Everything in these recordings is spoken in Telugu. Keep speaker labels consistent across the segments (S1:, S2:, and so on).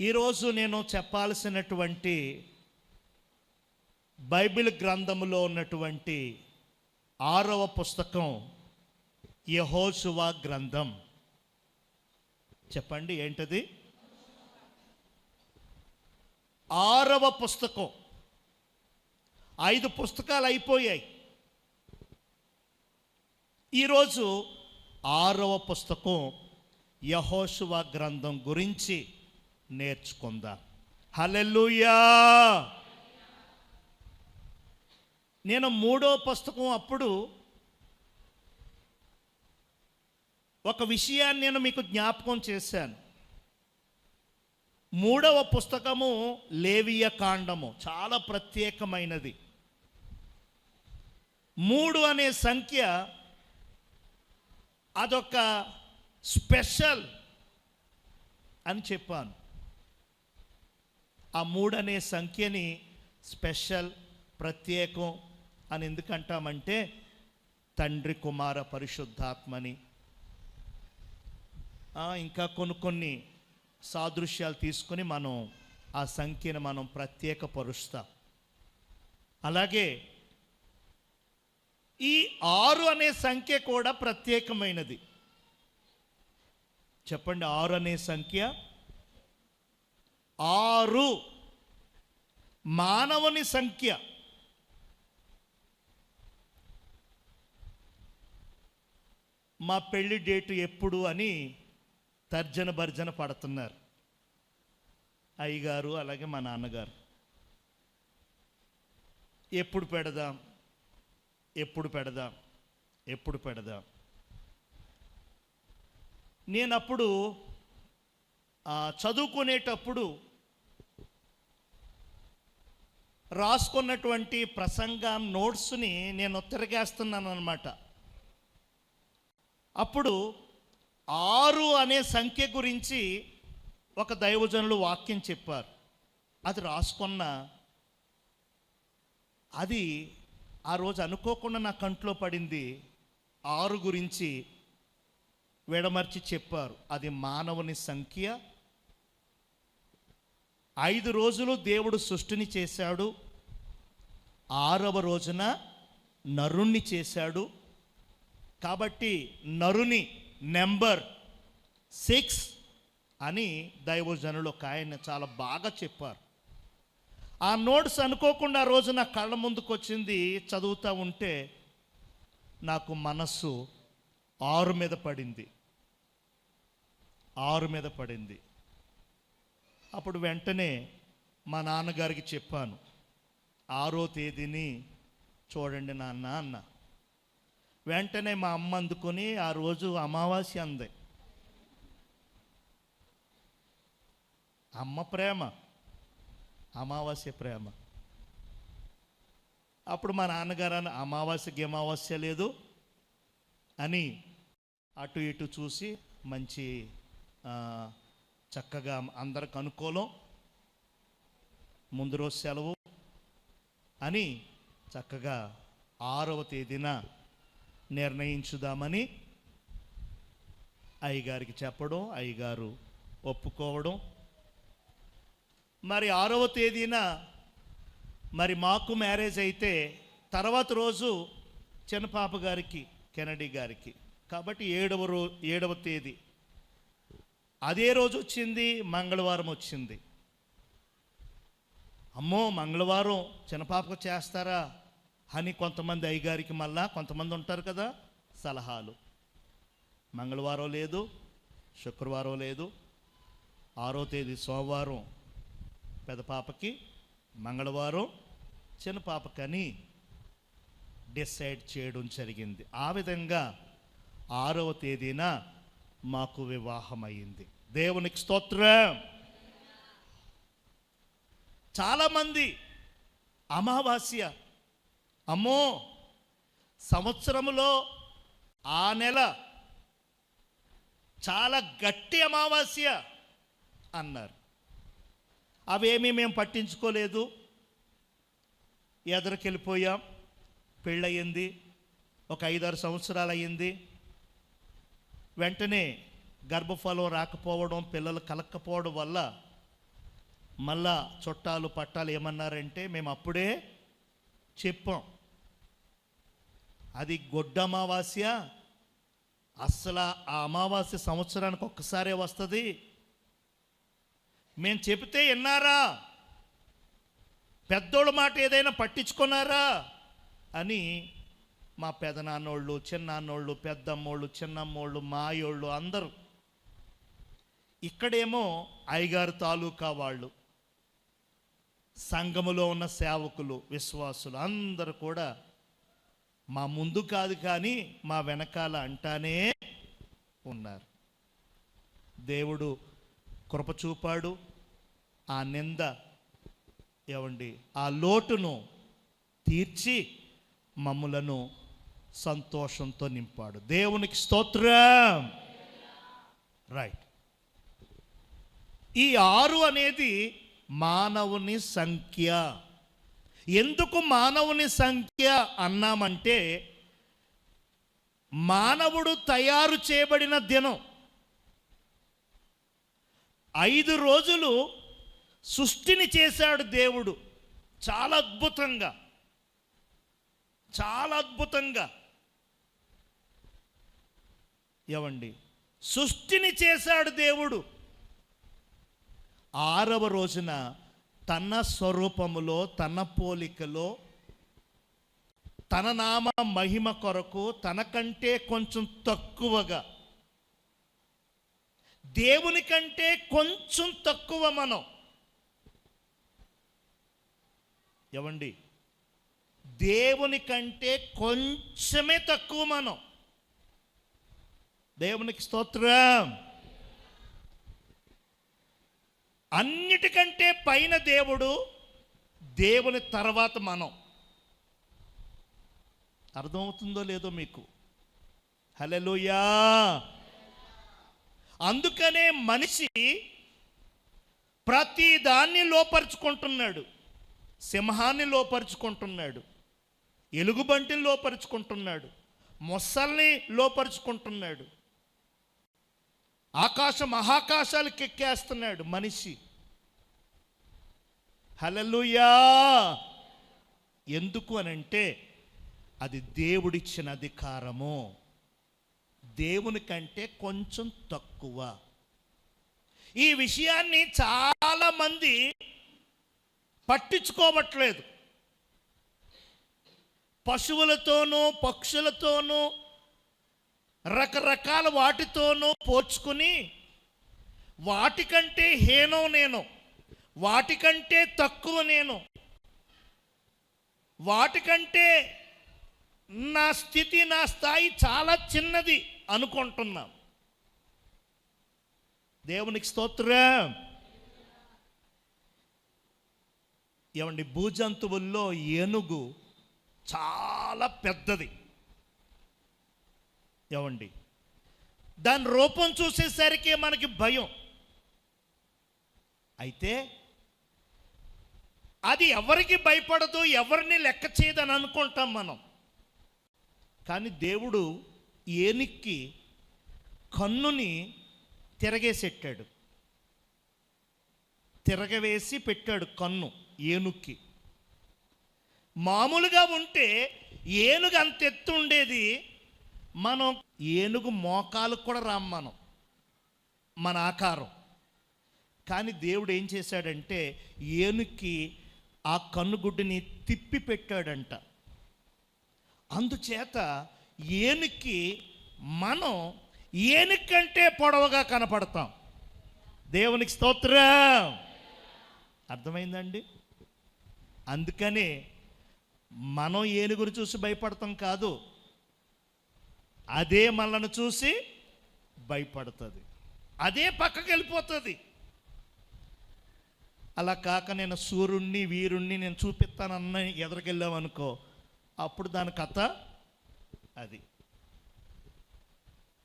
S1: ఈరోజు నేను చెప్పాల్సినటువంటి బైబిల్ గ్రంథములో ఉన్నటువంటి 6వ పుస్తకం యెహోషువ గ్రంథం. చెప్పండి, ఏంటది? 6వ పుస్తకం. 5 పుస్తకాలు అయిపోయాయి. ఈరోజు 6వ పుస్తకం యెహోషువ గ్రంథం గురించి నేర్చుకుందాం. హల్లెలూయా. నేను 3వ పుస్తకం అప్పుడు ఒక విషయాన్ని నేను మీకు జ్ఞాపకం చేశాను. 3వ పుస్తకము లేవియ కాండము, చాలా ప్రత్యేకమైనది. 3 అనే సంఖ్య అదొక స్పెషల్ అని చెప్పాను. ఆ 3 అనే సంఖ్యని స్పెషల్, ప్రత్యేకం అని ఎందుకంటామంటే తండ్రి, కుమార, పరిశుద్ధాత్మని, ఇంకా కొన్ని సాదృశ్యాలు తీసుకొని మనం ఆ సంఖ్యను మనం ప్రత్యేకపరుస్తాం. అలాగే ఈ 6 అనే సంఖ్య కూడా ప్రత్యేకమైనది. చెప్పండి, 6 అనే సంఖ్య. 6 మానవుని సంఖ్య. మా పెళ్లి డేటు ఎప్పుడు అని తర్జన భర్జన పడుతున్నారు అయ్యగారు, అలాగే మా నాన్నగారు. ఎప్పుడు పెడదాం, ఎప్పుడు పెడదాం, ఎప్పుడు పెడదాం. నేనప్పుడు చదువుకునేటప్పుడు రాసుకున్నటువంటి ప్రసంగం నోట్స్ని నేను తిరగేస్తున్నాను అన్నమాట. అప్పుడు 6 అనే సంఖ్య గురించి ఒక దైవజనులు వాక్యం చెప్పారు. అది రాసుకున్న, అది ఆ రోజు అనుకోకుండా నా కంట్లో పడింది. 6 గురించి విడమర్చి చెప్పారు. అది మానవుని సంఖ్య. 5 రోజులు దేవుడు సృష్టిని చేశాడు. 6వ రోజున నరుణ్ణి చేశాడు. కాబట్టి నరుని నెంబర్ 6 అని దైవజనులు ఒక ఆయన చాలా బాగా చెప్పారు. ఆ నోట్స్ అనుకోకుండా ఆ రోజు నా కళ్ళ ముందుకు వచ్చింది. చదువుతూ ఉంటే నాకు మనస్సు 6 మీద పడింది. 6 మీద పడింది. అప్పుడు వెంటనే మా నాన్నగారికి చెప్పాను, 6వ తేదీని చూడండి నాన్న అన్న. వెంటనే మా అమ్మ అందుకొని ఆ రోజు అమావాస్య అంది. అమ్మ ప్రేమ, అమావాస్య ప్రేమ. అప్పుడు మా నాన్నగారు అమావాస్య లేదు అని అటు ఇటు చూసి మంచి చక్కగా అందరికి అనుకూలం, ముందు రోజు సెలవు అని చక్కగా 6వ తేదీన నిర్ణయించుదామని అయ్యగారికి చెప్పడం, అయ్యగారు ఒప్పుకోవడం. మరి 6వ తేదీన మరి మాకు మ్యారేజ్ అయితే తర్వాత రోజు చిన్నపాప గారికి, కెనడీ గారికి. కాబట్టి 7వ తేదీ అదే రోజు వచ్చింది, మంగళవారం వచ్చింది. అమ్మో, మంగళవారం చిన్నపాపకు చేస్తారా అని కొంతమంది అయ్యగారికి, మళ్ళా కొంతమంది ఉంటారు కదా సలహాలు. మంగళవారం లేదు, శుక్రవారం లేదు, 6వ తేదీ సోమవారం పెద్ద పాపకి, మంగళవారం చిన్న పాపకని డిసైడ్ చేయడం జరిగింది. ఆ విధంగా 6వ తేదీన మాకు వివాహం అయ్యింది. దేవునికి స్తోత్రం. చాలామంది అమావాస్య, అమ్మో సంవత్సరంలో ఆ నెల చాలా గట్టి అమావాస్య అన్నారు. అవేమీ మేము పట్టించుకోలేదు. ఎదరికెళ్ళిపోయాం. పెళ్ళయింది, ఒక 5-6 సంవత్సరాలు అయ్యింది. వెంటనే గర్భఫలం రాకపోవడం, పిల్లలు కలక్కపోవడం వల్ల మళ్ళా చుట్టాలు పట్టాలు ఏమన్నారంటే మేము అప్పుడే చెప్పాం, అది గొడ్డ అమావాస్య, అస్సలు ఆ అమావాస్య సంవత్సరానికి ఒక్కసారే వస్తుంది, మేము చెబితే విన్నారా, పెద్దోళ్ళ మాట ఏదైనా పట్టించుకున్నారా అని మా పెదనాన్నోళ్ళు, చిన్నాన్నోళ్ళు, పెద్దమ్మోళ్ళు, చిన్నమ్మోళ్ళు, మాయోళ్ళు అందరూ. ఇక్కడేమో అయ్యగారు తాలూకా వాళ్ళు, సంఘములో ఉన్న సేవకులు, విశ్వాసులు అందరూ కూడా మా ముందు కాదు కానీ మా వెనకాల అంటానే ఉన్నారు. దేవుడు కృప చూపాడు. ఆ నింద ఆ లోటును తీర్చి మమ్ములను సంతోషంతో నింపాడు. దేవునికి స్తోత్రం. రైట్. ఈ 6 అనేది మానవుని సంఖ్య. ఎందుకు మానవుని సంఖ్య అన్నామంటే, మానవుడు తయారు చేయబడిన దినం 5 రోజులు సృష్టిని చేశాడు దేవుడు. చాలా అద్భుతంగా, చాలా అద్భుతంగా సృష్టిని చేశాడు దేవుడు. 6వ రోజున తన స్వరూపములో, తన పోలికలో, తన నామ మహిమ కొరకు తనకంటే కొంచెం తక్కువగా, దేవుని కంటే కొంచెం తక్కువ మనం దేవుని కంటే కొంచెమే తక్కువ మనం. దేవునికి స్తోత్రం. అన్నిటికంటే పైన దేవుడు, దేవుని తర్వాత మనం. అర్థమవుతుందో లేదో మీకు? హల్లెలూయా. అందుకనే మనిషి ప్రతి దాన్ని లోపరుచుకుంటున్నాడు. సింహాన్ని లోపరుచుకుంటున్నాడు, ఎలుగుబంటిని లోపరుచుకుంటున్నాడు, మొసల్ని లోపరుచుకుంటున్నాడు, మహాకాశాలకు ఎక్కేస్తున్నాడు మనిషి. హల్లెలూయా. ఎందుకు అనంటే అది దేవుడిచ్చిన అధికారము. దేవుని కంటే కొంచెం తక్కువ. ఈ విషయాన్ని చాలామంది పట్టించుకోవట్లేదు. పశువులతోనూ, పక్షులతోనూ, రకరకాల వాటితోనూ పోల్చుకుని వాటికంటే హీనం నేను, వాటికంటే తక్కువ నేను, వాటికంటే నా స్థితి, నా స్థాయి చాలా చిన్నది అనుకుంటున్నాం. దేవునికి స్తోత్రం. భూజంతువుల్లో ఏనుగు చాలా పెద్దది. దాని రూపం చూసేసరికి మనకి భయం. అయితే అది ఎవరికి భయపడదు, ఎవరిని లెక్క చేయదని అనుకుంటాం మనం. కానీ దేవుడు ఏనుక్కి కన్నుని తిరగవేసి పెట్టాడు కన్ను ఏనుక్కి. మామూలుగా ఉంటే ఏనుగు అంత ఎత్తు ఉండేది, మనం ఏనుగు మోకాలకు కూడా రాం మన ఆకారం. కానీ దేవుడు ఏం చేశాడంటే ఏనుక్కి ఆ కన్నుగుడ్డుని తిప్పి పెట్టాడంట. అందుచేత ఏనుక్కి మనం ఏనుకంటే పొడవుగా కనపడతాం. దేవునికి స్తోత్రం. అర్థమైందండి? అందుకనే మనం ఏనుగును చూసి భయపడతాం కాదు, అదే మనల్ని చూసి భయపడుతుంది, అదే పక్కకి వెళ్ళిపోతుంది. అలా కాక నేను సూర్యుణ్ణి, వీరుణ్ణి నేను చూపిస్తానన్న ఎదురుకెళ్ళామనుకో, అప్పుడు దాని కథ అది.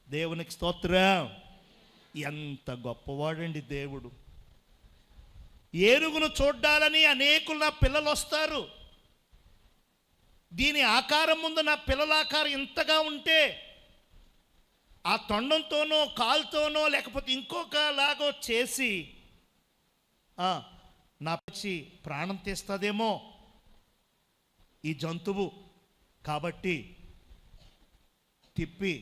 S1: దేవునికి స్తోత్రం. ఎంత గొప్పవాడండి దేవుడు. ఏనుగును చూడ్డాలని అనేకులు నా పిల్లలు వస్తారు. దీని ఆకారం ముందు నా పిల్లల ఆకారం ఇంతగా ఉంటే, ఆ తొండంతోనో కాలుతోనో లేకపోతే ఇంకొక లాగో చేసి నా పచ్చి ప్రాణం తీస్తుందేమో ఈ జంతువు, కాబట్టి తిప్పి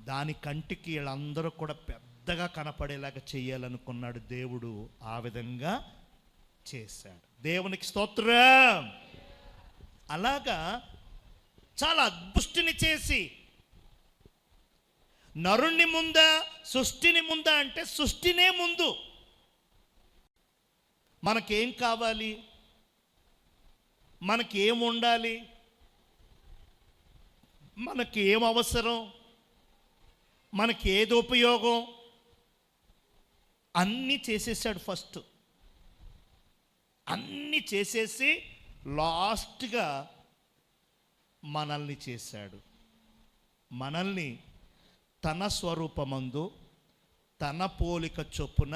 S1: దాని కంటికి వీళ్ళందరూ కూడా పెద్దగా కనపడేలాగా చెయ్యాలనుకున్నాడు దేవుడు. ఆ విధంగా చేశాడు. దేవునికి స్తోత్రం. అలాగా చాలా అద్భుష్టిని చేసి నరుణ్ణి ముందా సృష్టిని ముందా అంటే సృష్టినే ముందు. మనకేం కావాలి, మనకి ఏం ఉండాలి, మనకి ఏం అవసరం, మనకి ఏది ఉపయోగం అన్నీ చేసేసాడు. ఫస్ట్ అన్నీ చేసేసి లాస్ట్గా మనల్ని చేశాడు. మనల్ని తన స్వరూపమందు తన పోలిక చొప్పున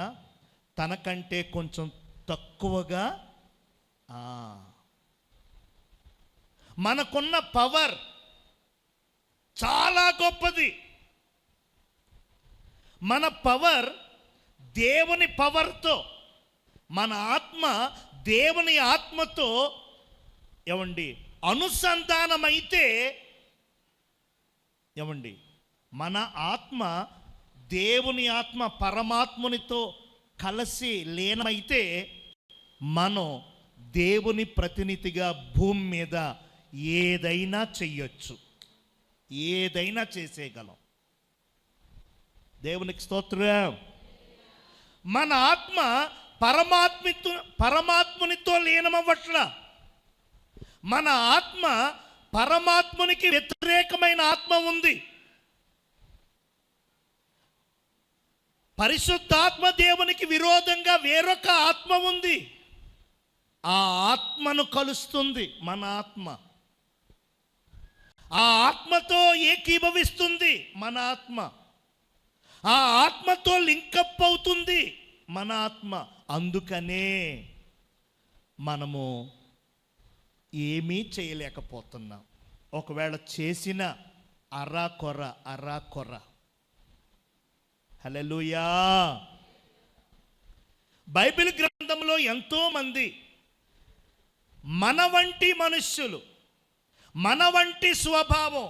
S1: తనకంటే కొంచెం తక్కువగా. మనకున్న పవర్ చాలా గొప్పది. మన పవర్ దేవుని పవర్తో, మన ఆత్మ దేవుని ఆత్మతో ఏమండి అనుసంధానమైతే, ఏమండి మన ఆత్మ దేవుని ఆత్మ పరమాత్మునితో కలిసి లీనమైతే మనం దేవుని ప్రతినిధిగా భూమి మీద ఏదైనా చెయ్యొచ్చు, ఏదైనా చేసేయగలం. దేవునికి స్తోత్రం. మన ఆత్మ పరమాత్మునితో లీనమవ్వట్ల. మన ఆత్మ పరమాత్మునికి వ్యతిరేకమైన ఆత్మ ఉంది. పరిశుద్ధాత్మ దేవునికి విరోధంగా వేరొక ఆత్మ ఉంది. ఆ ఆత్మను కలుస్తుంది మన ఆత్మ. ఆ ఆత్మతో ఏకీభవిస్తుంది మన ఆత్మ. ఆ ఆత్మతో లింకప్ అవుతుంది మన ఆత్మ. అందుకనే మనము ఏమీ చేయలేకపోతున్నాం. ఒకవేళ చేసిన అరాకొర. హల్లెలూయా. బైబిల్ గ్రంథంలో ఎంతోమంది మన వంటి మనుష్యులు, మన వంటి స్వభావం.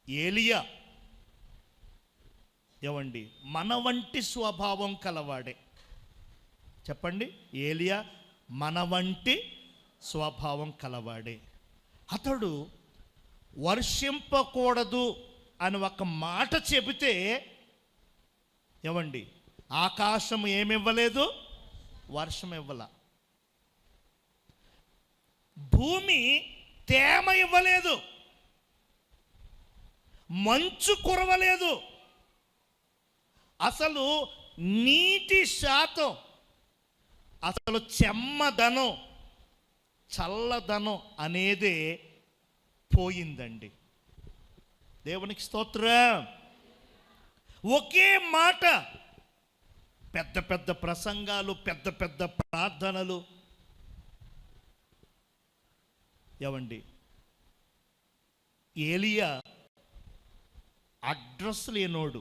S1: ఏలియా ఏమండి మన వంటి స్వభావం కలవాడే. చెప్పండి, ఏలియా మన వంటి స్వభావం కలవాడే. అతడు వర్షింపకూడదు అని ఒక మాట చెబితే ఏమండి ఆకాశం ఏమివ్వలేదు, వర్షం ఇవ్వల. భూమి తేమ ఇవ్వలేదు, మంచు కురవలేదు. అసలు నీటి శాతం, అసలు చెమ్మదనం, చల్లదనం అనేదే పోయిందండి. దేవునికి స్తోత్రం. ఒకే మాట, పెద్ద పెద్ద ప్రసంగాలు, పెద్ద పెద్ద ప్రార్థనలు. ఏమండి ఏలియా అడ్రస్ లేనోడు.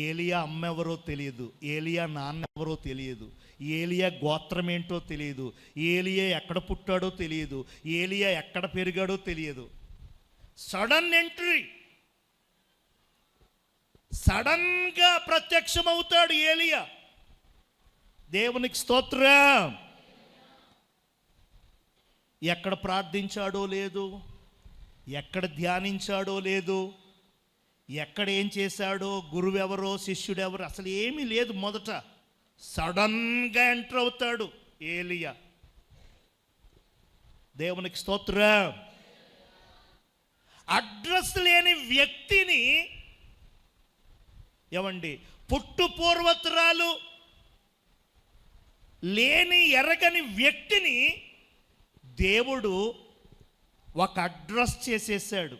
S1: ఏలియా అమ్మెవరో తెలియదు, ఏలియా నాన్న ఎవరో తెలియదు, ఏలియా గోత్రం ఏంటో తెలియదు, ఏలియా ఎక్కడ పుట్టాడో తెలియదు, ఏలియా ఎక్కడ పెరిగాడో తెలియదు. సడన్ ఎంట్రీ, సడన్గా ప్రత్యక్షమవుతాడు ఏలియా. దేవునికి స్తోత్రం. ఎక్కడ ప్రార్థించాడో లేదు, ఎక్కడ ధ్యానించాడో లేదు, ఎక్కడ ఏం చేశాడో, గురువెవరో శిష్యుడెవరో అసలు ఏమీ లేదు. మొదట సడన్గా ఎంటర్ అవుతాడు ఏలియా. దేవునికి స్తోత్రం. అడ్రస్ లేని వ్యక్తిని, ఏమండి పుట్టు పూర్వత్రాలు లేని ఎరగని వ్యక్తిని దేవుడు ఒక అడ్రస్ చేసేసాడు.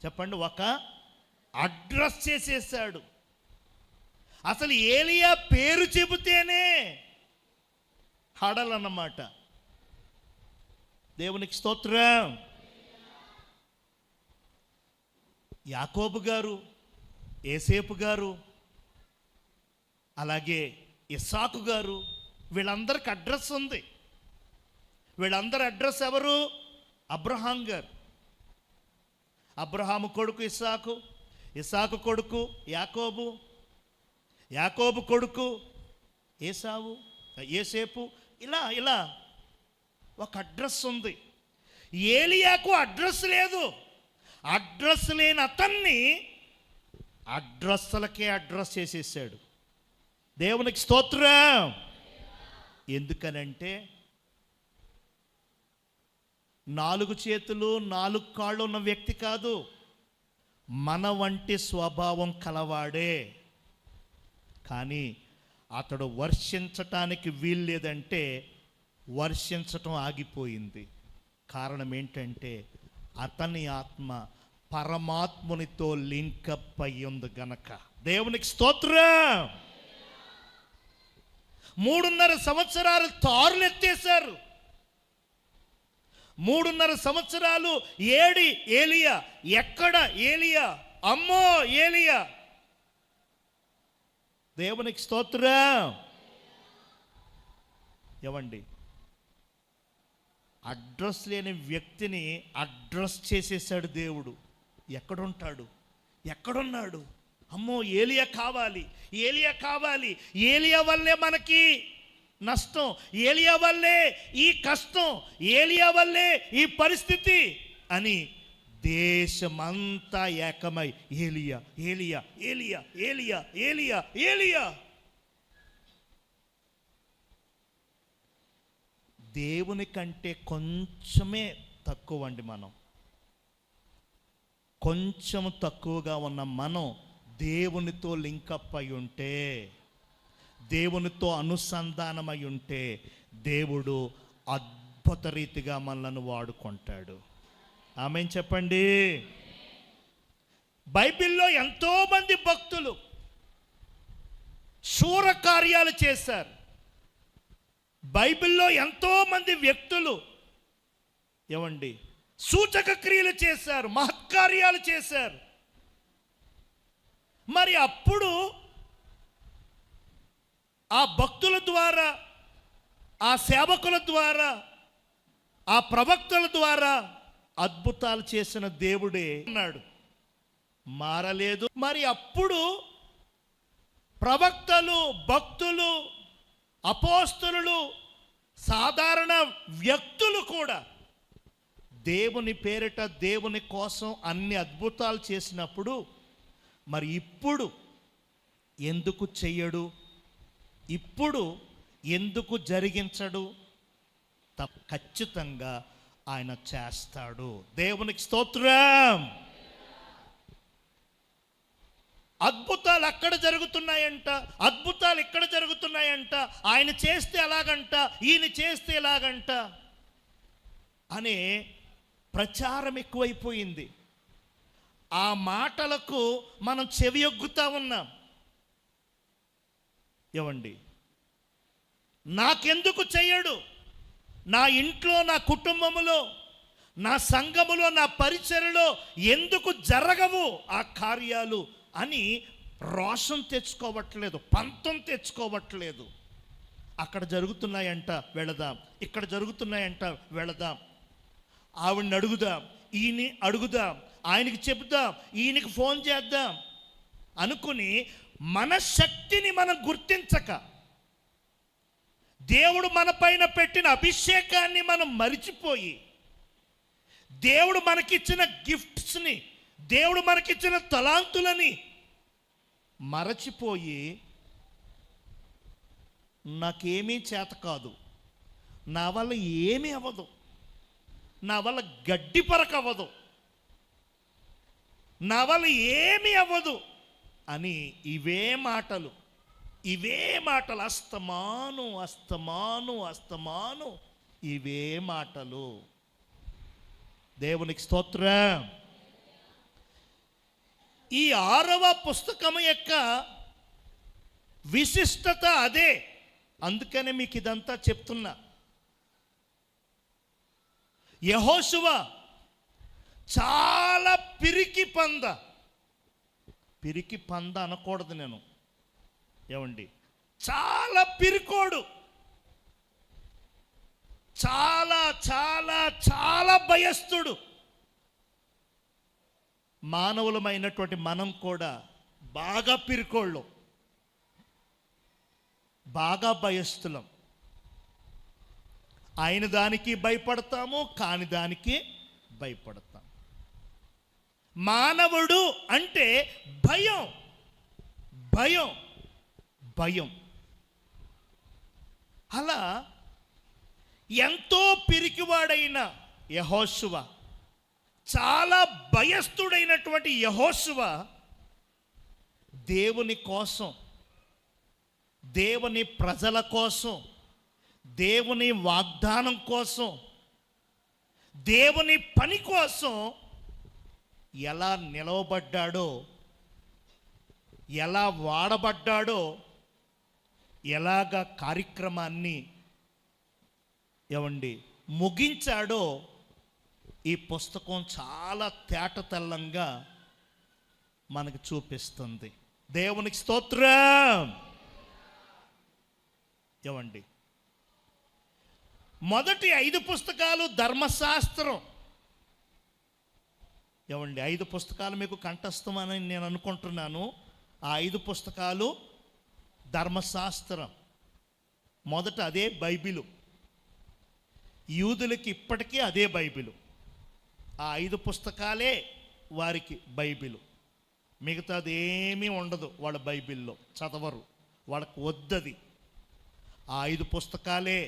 S1: చెప్పండి, ఒక అడ్రస్ చేసేసాడు. అసలు ఏలియా పేరు చెబితేనే హడలన్నమాట. దేవునికి స్తోత్రం. యాకోబు గారు, ఏసేపు గారు అలాగే ఇస్సాకు గారు, వీళ్ళందరికి అడ్రస్ ఉంది. వీళ్ళందరి అడ్రస్ ఎవరు? అబ్రహాం గారు. అబ్రహాము కొడుకు ఇస్సాకు, ఇస్సాకు కొడుకు యాకోబు, యాకోబు కొడుకు ఏసావు, ఏసేపు. ఇలా ఇలా ఒక అడ్రస్ ఉంది. ఏలియాకు అడ్రస్ లేదు. అడ్రస్ లేని అతన్ని అడ్రస్లకే అడ్రస్ చేసేసాడు. దేవునికి స్తోత్రం. ఎందుకనంటే 4 చేతులు 4 కాళ్ళు ఉన్న వ్యక్తి కాదు, మన వంటి స్వభావం కలవాడే. కానీ అతడు వర్షించటానికి వీల్లేదంటే వర్షించటం ఆగిపోయింది. కారణం ఏంటంటే అతని ఆత్మ పరమాత్మునితో లింకప్ అయి ఉంది గనక. దేవునికి స్తోత్రం. 3.5 సంవత్సరాలు తారులెత్తేశారు. 3.5 సంవత్సరాలు ఏడి ఏలియా, ఎక్కడ ఏలియా, అమ్మో ఏలియా. దేవునికి స్తోత్రం. ఏమండి, అడ్రస్ లేని వ్యక్తిని అడ్రస్ చేసేసాడు దేవుడు. ఎక్కడుంటాడు? ఎక్కడున్నాడు? అమ్మో ఏలియా కావాలి, ఏలియా కావాలి, ఏలియా వల్లే మనకి నష్టం, ఏలియా వల్లే ఈ కష్టం, ఏలియా వల్లే ఈ పరిస్థితి అని దేశమంతా ఏకమై ఏలియా ఏలియా ఏలియా ఏలియా ఏలియా ఏలియా. దేవుని కంటే కొంచెమే తక్కువ అండి. మనం కొంచెం తక్కువగా ఉన్న మనం దేవునితో లింకప్ అయి ఉంటే, దేవునితో అనుసంధానమై ఉంటే దేవుడు అద్భుత రీతిగా మనల్ని వాడుకుంటాడు. ఆమేన్ చెప్పండి. బైబిల్లో ఎంతోమంది భక్తులు శూర కార్యాలు చేశారు. బైబిల్లో ఎంతోమంది వ్యక్తులు ఏమండి సూచక క్రియలు చేశారు, మహత్కార్యాలు చేశారు. మరి అప్పుడు ఆ భక్తుల ద్వారా, ఆ సేవకుల ద్వారా, ఆ ప్రవక్తల ద్వారా అద్భుతాలు చేసిన దేవుడే ఉన్నాడు, మారలేదు. మరి అప్పుడు ప్రవక్తలు, భక్తులు, అపోస్తలులు, సాధారణ వ్యక్తులు కూడా దేవుని పేరిట, దేవుని కోసం అన్ని అద్భుతాలు చేసినప్పుడు మరి ఇప్పుడు ఎందుకు చెయ్యడు? ఇప్పుడు ఎందుకు జరిగించడు? ఖచ్చితంగా ఆయన చేస్తాడు. దేవునికి స్తోత్రం. అద్భుతాలు అక్కడ జరుగుతున్నాయంట, అద్భుతాలు ఇక్కడ జరుగుతున్నాయంట, ఆయన చేస్తే ఎలాగంట, ఈయన చేస్తే ఎలాగంట అనే ప్రచారం ఎక్కువైపోయింది. ఆ మాటలకు మనం చెవియొగ్గుతా ఉన్నాం. ఏమండి, నాకెందుకు చెయ్యడు? నా ఇంట్లో, నా కుటుంబములో, నా సంఘములో, నా పరిచర్యలో ఎందుకు జరగవు ఆ కార్యాలు అని రోషం తెచ్చుకోవట్లేదు, పంతం తెచ్చుకోవట్లేదు. అక్కడ జరుగుతున్నాయంట వెళదాం, ఇక్కడ జరుగుతున్నాయంట వెళదాం, ఆవిడని అడుగుదాం, ఈయన అడుగుదాం, ఆయనకి చెబుదాం, ఈయనకి ఫోన్ చేద్దాం అనుకుని మన శక్తిని మనం గుర్తించక, దేవుడు మన పైన పెట్టిన అభిషేకాన్ని మనం మరిచిపోయి, దేవుడు మనకిచ్చిన గిఫ్ట్స్ని, దేవుడు మనకిచ్చిన తలాంతులని మరచిపోయి, నాకేమీ చేత కాదు, నా వల్ల ఏమీ అవ్వదు, నా వల్ల గడ్డి పరక అవ్వదు, నా వల్ల ఏమీ అవ్వదు అని ఇవే మాటలు అస్తమాను అస్తమాను అస్తమాను ఇవే మాటలు. దేవునికి స్తోత్రం. ఈ 6వ పుస్తకం యొక్క విశిష్టత అదే. అందుకనే మీకు ఇదంతా చెప్తున్నా. యెహోషువ చాలా పిరికి పంద అనకూడదు నేను. ఏమండి, చాలా పిరికోడు, చాలా చాలా చాలా భయస్థుడు. మానవులమైనటువంటి మనం కూడా బాగా పిరికోళ్ళు, బాగా భయస్థులం. అయిన దానికి భయపడతాము, కాని దానికి భయపడతాం. మానవుడు అంటే భయం, భయం, భయం. అలా ఎంతో పిరికివాడైన యెహోషువ, చాలా భయస్థుడైనటువంటి యెహోషువ దేవుని కోసం, దేవుని ప్రజల కోసం, దేవుని వాగ్దానం కోసం, దేవుని పని కోసం ఎలా నిలవబడ్డాడో, ఎలా వాడబడ్డాడో, ఎలాగ కార్యక్రమాన్ని ముగించాడో ఈ పుస్తకం చాలా తేటతెల్లంగా మనకు చూపిస్తుంది. దేవునికి స్తోత్రం. మొదటి 5 పుస్తకాలు ధర్మశాస్త్రం. 5 పుస్తకాలు మీకు కంఠస్థమని నేను అనుకుంటున్నాను. ఆ 5 పుస్తకాలు ధర్మశాస్త్రం. మొదట అదే బైబిలు, యూదులకి ఇప్పటికీ అదే బైబిలు. ఆ 5 పుస్తకాలే వారికి బైబిలు. మిగతాది ఏమీ ఉండదు వాళ్ళ బైబిల్లో, చదవరు, వాళ్ళకు వద్దది. ఆ 5 పుస్తకాలే,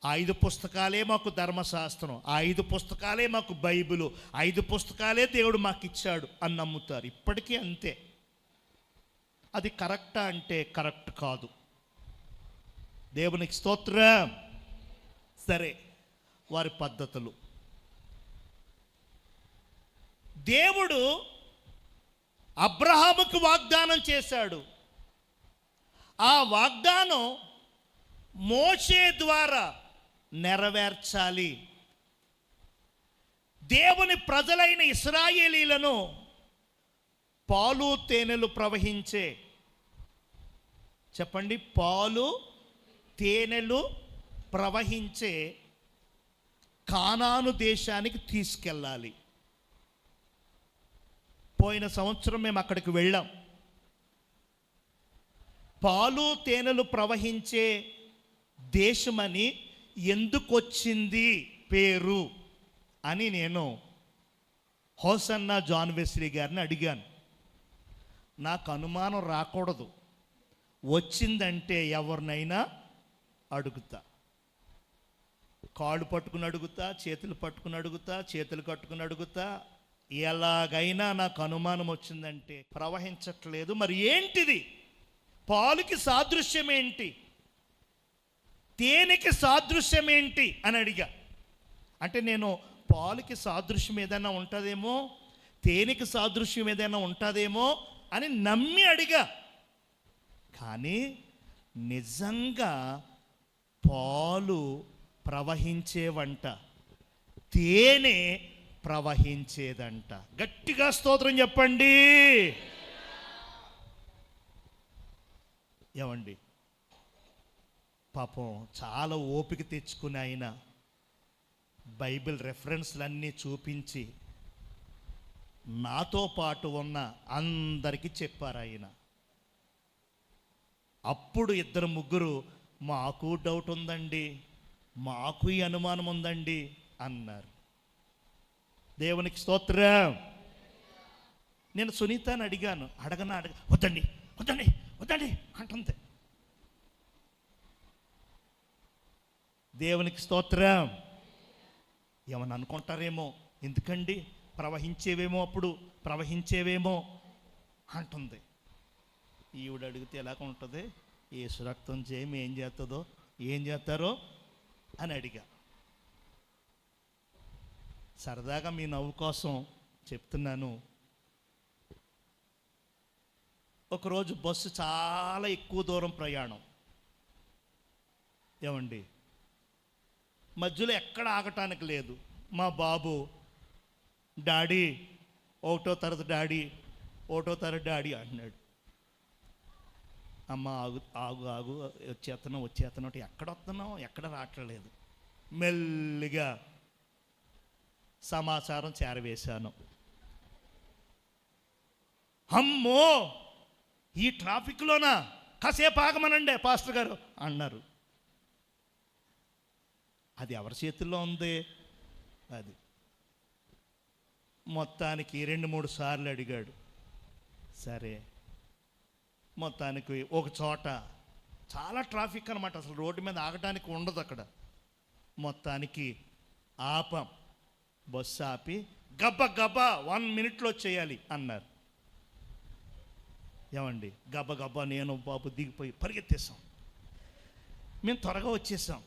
S1: ఆ 5 పుస్తకాలే మాకు ధర్మశాస్త్రం, ఆ 5 పుస్తకాలే మాకు బైబిలు, 5 పుస్తకాలే దేవుడు మాకు ఇచ్చాడు అని నమ్ముతారు. ఇప్పటికీ అంతే. అది కరెక్టా అంటే కరెక్ట్ కాదు. దేవునికి స్తోత్రం. సరే, వారి పద్ధతులు. దేవుడు అబ్రహాముకు వాగ్దానం చేశాడు. ఆ వాగ్దానం మోషే ద్వారా నెరవేర్చాలి. దేవుని ప్రజలైన ఇశ్రాయేలీలను పాలు తేనెలు ప్రవహించే, చెప్పండి, పాలు తేనెలు ప్రవహించే కానాను దేశానికి తీసుకెళ్ళాలి. పోయిన సంవత్సరం మేము అక్కడికి వెళ్ళాం. పాలు తేనెలు ప్రవహించే దేశమని ఎందుకు వచ్చింది పేరు అని నేను హోసన్నా జాన్ వెస్లీ గారిని అడిగాను. నాకు అనుమానం రాకూడదు, వచ్చిందంటే ఎవరినైనా అడుగుతా. కాళ్ళు పట్టుకుని అడుగుతా, చేతులు పట్టుకుని అడుగుతా, చేతులు కట్టుకుని అడుగుతా. ఎలాగైనా నాకు అనుమానం వచ్చిందంటే ప్రవహించట్లేదు, మరి ఏంటిది? పాలుకి సాదృశ్యం ఏంటి, తేనెకి సాదృశ్యం ఏంటి అని అడిగా. అంటే నేను పాలుకి సాదృశ్యం ఏదైనా ఉంటుందేమో, తేనెకి సాదృశ్యం ఏదైనా ఉంటుందేమో అని నమ్మి అడిగా. కానీ నిజంగా పాలు ప్రవహించేవంట, తేనె ప్రవహించేదంట. గట్టిగా స్తోత్రం చెప్పండి. పాపం చాలా ఓపిక తెచ్చుకుని ఆయన బైబిల్ రెఫరెన్స్లన్నీ చూపించి నాతో పాటు ఉన్న అందరికీ చెప్పారు ఆయన. అప్పుడు 2-3 మాకు డౌట్ ఉందండి, మాకు ఈ అనుమానం ఉందండి అన్నారు. దేవునికి స్తోత్రం. నేను సునీతని అడిగాను, వద్దండి వద్దండి వద్దండి అంటుంది. దేవునికి స్తోత్రం. ఏమని అనుకుంటారేమో, ఎందుకండి ప్రవహించేవేమో, అప్పుడు ప్రవహించేవేమో అంటుంది. ఈవిడ అడిగితే ఎలాగ ఉంటుంది, యేసు రక్తం చేయమి ఏం చేస్తారో అని అడిగా. సరదాగా మీ నవ్వు కోసం చెప్తున్నాను. ఒకరోజు బస్సు చాలా ఎక్కువ దూరం ప్రయాణం. మధ్యలో ఎక్కడ ఆగటానికి లేదు. మా బాబు, డాడీ 1వ తరగతి డాడీ, 1వ తరగతి డాడీ అంటున్నాడు. అమ్మ ఆగు ఆగు ఆగు, వచ్చేస్తున్నాం అంటే ఎక్కడ వస్తున్నాం, ఎక్కడ రావట్లేదు. మెల్లిగా సమాచారం చేరవేశాను. అమ్మో, ఈ ట్రాఫిక్లోనా, కాసేపు ఆగమనండి పాస్టర్ గారు అన్నారు. అది ఎవరి చేతుల్లో ఉంది? అది మొత్తానికి 2-3 సార్లు అడిగాడు. సరే, మొత్తానికి ఒక చోట చాలా ట్రాఫిక్ అనమాట, అసలు రోడ్డు మీద ఆగడానికి ఉండదు అక్కడ. మొత్తానికి ఆపం, బస్సు ఆపి గబ్బా 1 మినిట్లో చేయాలి అన్నారు. ఏమండి, గబ్బా నేను బాబు దిగిపోయి పరిగెత్తేసాం. మేము త్వరగా వచ్చేసాం.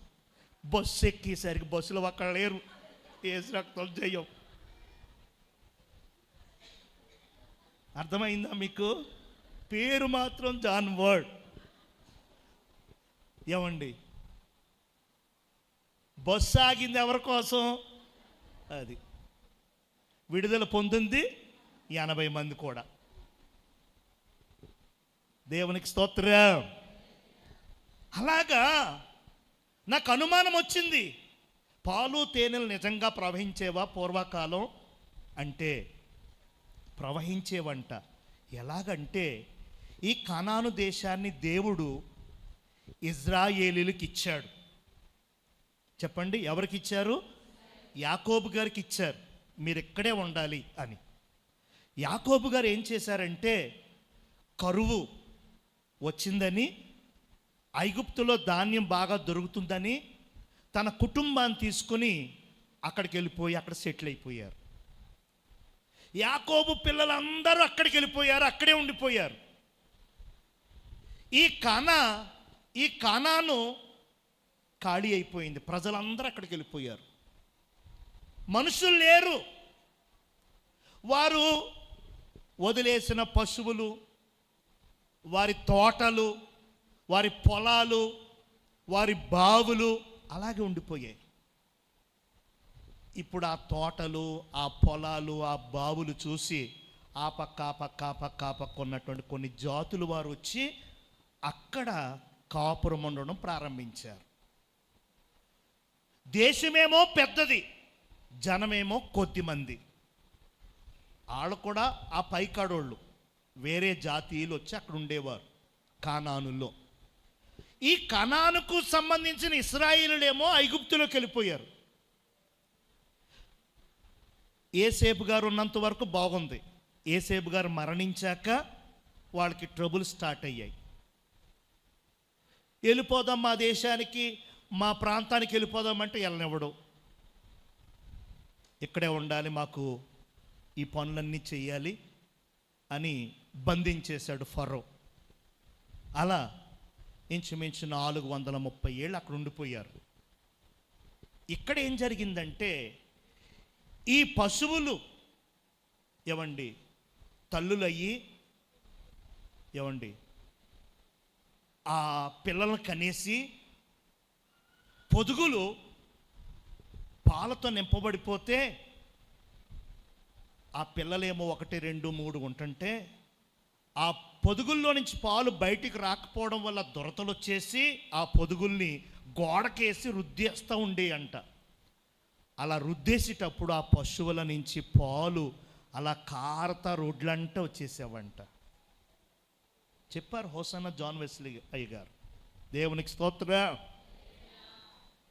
S1: బస్సు ఎక్కేసరికి బస్సులో అక్కడ లేరు. ఏసు రక్తం జయం. అర్థమైందా మీకు? పేరు మాత్రం జాన్ వర్డ్. ఏమండి, బస్సు ఆగింది ఎవరి కోసం? అది విడుదల పొందింది 80 మంది కూడా. దేవునికి స్తోత్రం. అలాగా నాకు అనుమానం వచ్చింది, పాలు తేనెలు నిజంగా ప్రవహించేవా పూర్వకాలం అంటే? ప్రవహించేవంట. ఎలాగంటే, ఈ కనాను దేశాన్ని దేవుడు ఇజ్రాయేలీలకు ఇచ్చాడు. చెప్పండి, ఎవరికి ఇచ్చారు? యాకోబు గారికి ఇచ్చారు, మీరు ఇక్కడే ఉండాలి అని. యాకోబు గారు ఏం చేశారంటే, కరువు వచ్చిందని, ఐగుప్తులో ధాన్యం బాగా దొరుకుతుందని తన కుటుంబాన్ని తీసుకుని అక్కడికి వెళ్ళిపోయి అక్కడ సెటిల్ అయిపోయారు. యాకోబు పిల్లలందరూ అక్కడికి వెళ్ళిపోయారు, అక్కడే ఉండిపోయారు. ఈ కానాను ఖాళీ అయిపోయింది, ప్రజలందరూ అక్కడికి వెళ్ళిపోయారు. మనుషులు లేరు. వారు వదిలేసిన పశువులు, వారి తోటలు, వారి పొలాలు, వారి బావులు అలాగే ఉండిపోయాయి. ఇప్పుడు ఆ తోటలు, ఆ పొలాలు, ఆ బావులు చూసి ఆ పక్క ఉన్నటువంటి కొన్ని జాతులు వారు వచ్చి అక్కడ కాపురం ఉండడం ప్రారంభించారు. దేశమేమో పెద్దది, జనమేమో కొద్దిమంది. వాళ్ళు కూడా ఆ పైకాడోళ్ళు, వేరే జాతీయులు వచ్చి అక్కడ ఉండేవారు కానానులో. ఈ కనానుకు సంబంధించిన ఇశ్రాయేలులేమో ఐగుప్తులోకి వెళ్ళిపోయారు. ఏసేపు గారు ఉన్నంత వరకు బాగుంది. ఏసేపు గారు మరణించాక వాళ్ళకి ట్రబుల్ స్టార్ట్ అయ్యాయి. వెళ్ళిపోదాం మా దేశానికి, మా ప్రాంతానికి వెళ్ళిపోదామంటే వెళ్ళనివ్వడు. ఇక్కడే ఉండాలి, మాకు ఈ పనులన్నీ చెయ్యాలి అని బంధించేశాడు ఫరో. అలా ఇంచుమించు 430 ఏళ్ళు అక్కడ ఉండిపోయారు. ఇక్కడ ఏం జరిగిందంటే, ఈ పశువులు ఏమండి తల్లులయ్యి ఏమండి ఆ పిల్లలను కనేసి, పొదుగులు పాలతో నింపబడిపోతే ఆ పిల్లలేమో 1, 2, 3 ఉంటుంటే ఆ పొదుగుల్లో నుంచి పాలు బయటికి రాకపోవడం వల్ల దురతలు వచ్చేసి ఆ పొదుగుల్ని గోడకేసి రుద్దేస్తూ ఉండే అంట. అలా రుద్దేసేటప్పుడు ఆ పశువుల నుంచి పాలు అలా కారత రోడ్లంట వచ్చేసేవంట. చెప్పారు హోసన్న జాన్ వెస్లీ అయ్య గారు. దేవునికి స్తోత్రం.